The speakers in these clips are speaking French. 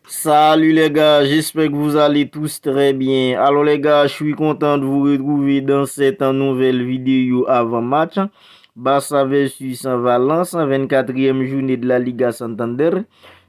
Salut les gars, j'espère que vous allez tous très bien. Alors les gars, je suis content de vous retrouver dans cette nouvelle vidéo avant-match. Barça versus Valence, 24e journée de la Liga Santander.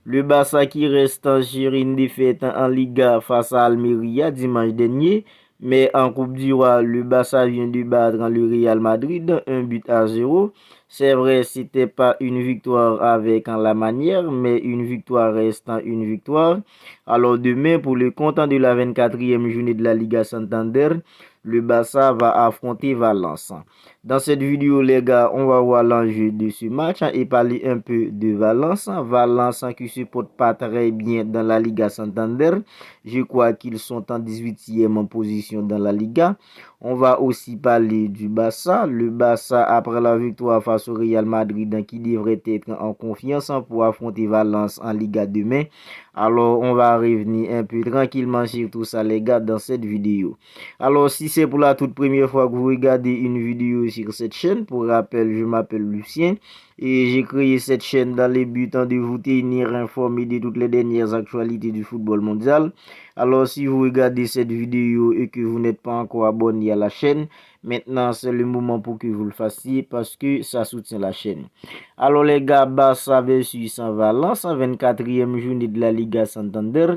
Le Barça qui reste sur une défaite en Liga face à Almeria dimanche dernier. Mais en Coupe du Roi, le Barça vient de battre le Real Madrid, 1-0. C'est vrai, c'était pas une victoire avec en la manière, mais une victoire restant une victoire. Alors demain, pour le compte de la 24e journée de la Liga Santander, le Barça va affronter Valence. Dans cette vidéo, les gars, on va voir l'enjeu de ce match et parler un peu de Valence. Valence qui se porte pas très bien dans la Liga Santander. Je crois qu'ils sont en 18e position dans la Liga. On va aussi parler du Barça. Le Barça, après la victoire face au Real Madrid, qui devrait être en confiance pour affronter Valence en Liga demain. Alors, on va revenir un peu tranquillement sur tout ça, les gars, dans cette vidéo. Alors, si c'est pour la toute première fois que vous regardez une vidéo sur cette chaîne, pour rappel, je m'appelle Lucien et j'ai créé cette chaîne dans le but de vous tenir informé de toutes les dernières actualités du football mondial. Alors, si vous regardez cette vidéo et que vous n'êtes pas encore abonné à la chaîne, maintenant c'est le moment pour que vous le fassiez parce que ça soutient la chaîne. Alors les gars, Barça versus Valence, 24e journée de la Liga Santander.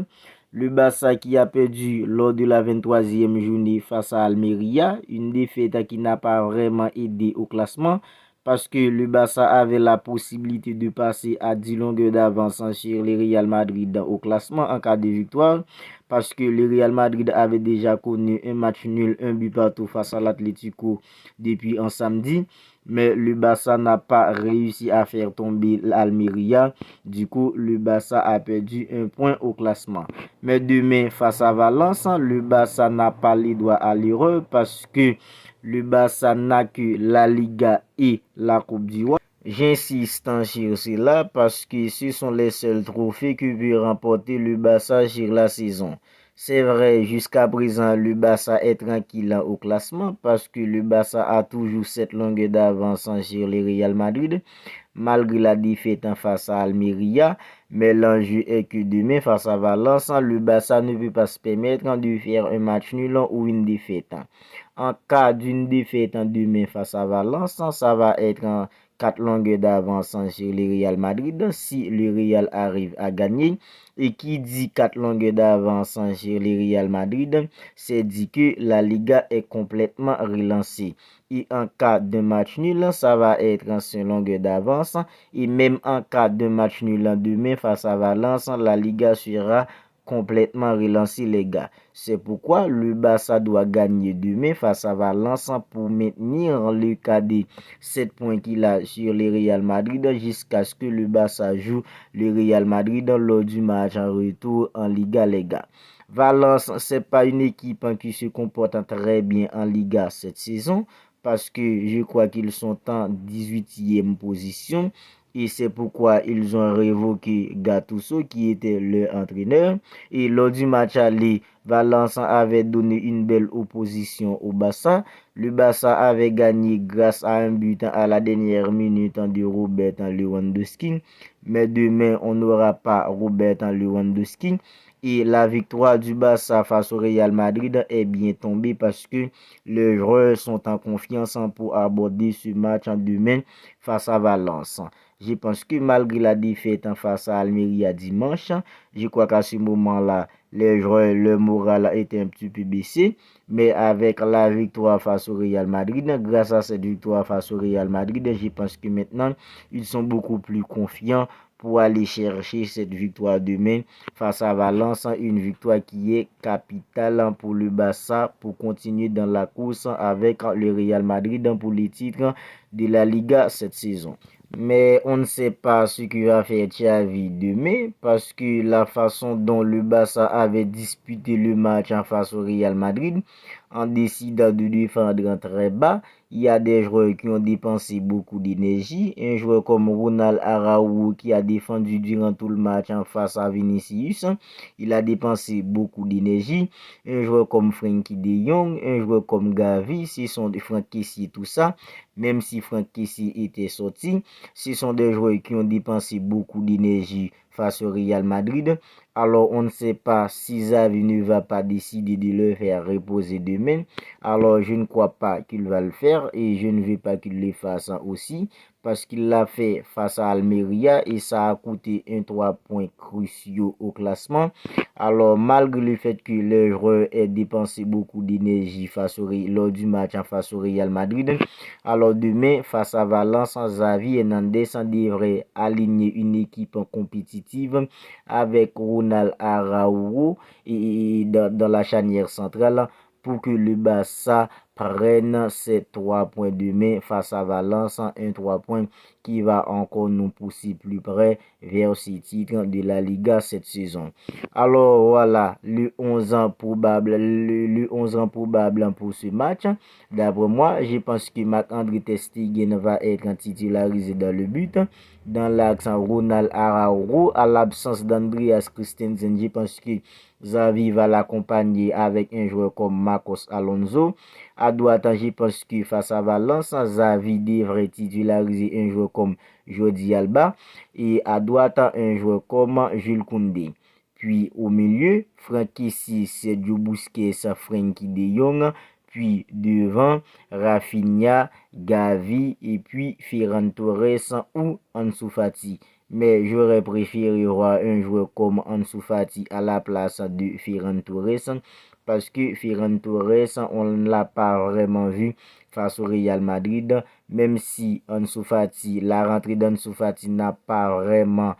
Le Barça qui a perdu lors de la 23e journée face à Almeria, une défaite qui n'a pas vraiment aidé au classement parce que le Barça avait la possibilité de passer à 10 longueurs d'avance sur le Real Madrid au classement en cas de victoire parce que le Real Madrid avait déjà connu un match nul, un but partout face à l'Atlético depuis un samedi. Mais le Barça n'a pas réussi à faire tomber l'Almeria. Du coup, le Barça a perdu un point au classement. Mais demain, face à Valence, le Barça n'a pas les doigts à l'erreur parce que le Barça n'a que la Liga et la Coupe du Roi. J'insiste sur cela parce que ce sont les seuls trophées que peut remporter le Barça sur la saison. C'est vrai, jusqu'à présent, le Barça est tranquille au classement parce que le Barça a toujours cette longueur d'avance sur le Real Madrid, malgré la défaite en face à Almeria. Mais l'enjeu est que demain, face à Valence, le Barça ne peut pas se permettre de faire un match nul ou une défaite. En cas d'une défaite en demain face à Valence, ça va être en 4 longueurs d'avance sur le Real Madrid si le Real arrive à gagner. Et qui dit 4 longueurs d'avance sur le Real Madrid, c'est dit que la Liga est complètement relancée. Et en cas de match nul, ça va être en 5 longueurs d'avance. Et même en cas de match nul demain face à Valence, la Liga sera complètement relancée, les gars. C'est pourquoi le Barça doit gagner demain face à Valence pour maintenir le cadet 7 points qu'il a sur le Real Madrid jusqu'à ce que le Barça joue le Real Madrid lors du match en retour en Liga, les gars. Valence, c'est pas une équipe qui se comporte très bien en Liga cette saison parce que je crois qu'ils sont en 18e position. Et c'est pourquoi ils ont révoqué Gattuso qui était leur entraîneur. Et lors du match aller, Valence avait donné une belle opposition au Barça. Le Barça avait gagné grâce à un but à la dernière minute de Robert Lewandowski. Mais demain, on n'aura pas Robert Lewandowski. Et la victoire du Barça face au Real Madrid est bien tombée parce que les joueurs sont en confiance pour aborder ce match en demain face à Valence. Je pense que malgré la défaite en face à Almeria dimanche, je crois qu'à ce moment-là, les joueurs, le moral était un petit peu baissé. Mais avec la victoire face au Real Madrid, grâce à cette victoire face au Real Madrid, je pense que maintenant, ils sont beaucoup plus confiants pour aller chercher cette victoire demain face à Valence, une victoire qui est capitale pour le Barça pour continuer dans la course avec le Real Madrid pour les titres de la Liga cette saison. Mais on ne sait pas ce que va faire Xavi demain parce que la façon dont le Barça avait disputé le match en face au Real Madrid, en décidant de défendre très bas, il y a des joueurs qui ont dépensé beaucoup d'énergie. Un joueur comme Ronald Araujo qui a défendu durant tout le match en face à Vinicius, il a dépensé beaucoup d'énergie. Un joueur comme Frenkie de Jong, un joueur comme Gavi, ce sont des Franck Kessié, tout ça. Même si Franck Kessié était sorti, ce sont des joueurs qui ont dépensé beaucoup d'énergie face au Real Madrid. Alors, on ne sait pas si Xavi ne va pas décider de le faire reposer demain. Alors, je ne crois pas qu'il va le faire et je ne veux pas qu'il le fasse aussi parce qu'il l'a fait face à Almeria et ça a coûté 3 points cruciaux au classement. Alors, malgré le fait que le joueur ait dépensé beaucoup d'énergie lors du match face au Real Madrid, alors demain, face à Valence, Xavi Hernandez devrait aligner une équipe compétitive avec Ronald Araujo et dans la charnière centrale pour que le Barça prenne ces 3 points demain face à Valence, un 3 points qui va encore nous pousser plus près vers ce titre de la Liga cette saison. Alors voilà, le 11 ans probable pour ce match. D'après moi, je pense que Marc-André ter Stegen va être titularisé dans le but. Dans l'axe, Ronald Araujo, à l'absence d'Andreas Christensen, je pense que Xavi va l'accompagner avec un joueur comme Marcos Alonso. À droite, je pense que face à Valence, Xavi devrait titulariser un joueur comme Jordi Alba. Et à droite, un joueur comme Jules Koundé. Puis au milieu, Franck Kessie, Sergio Busquets, Frenkie de Jong. Puis devant, Rafinha, Gavi et puis Ferran Torres ou Ansu Fati. Mais j'aurais préféré voir un joueur comme Ansu Fati à la place de Ferran Torres parce que Ferran Torres, on ne l'a pas vraiment vu face au Real Madrid, même si Ansu Fati, la rentrée d'Ansu Fati n'a pas vraiment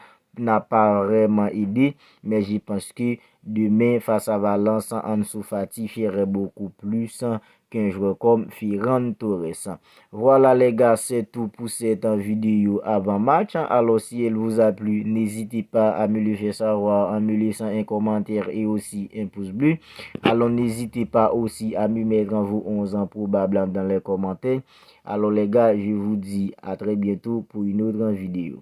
aidé, mais je pense que demain face à Valence, Ansu Fati ferait beaucoup plus qu'un joueur comme Ferran Torres. Voilà les gars, c'est tout pour cette vidéo avant match. Alors si elle vous a plu, n'hésitez pas à me le faire savoir en me laissant un commentaire et aussi un pouce bleu. Alors n'hésitez pas aussi à me mettre vos 11 ans probables dans les commentaires. Alors les gars, je vous dis à très bientôt pour une autre vidéo.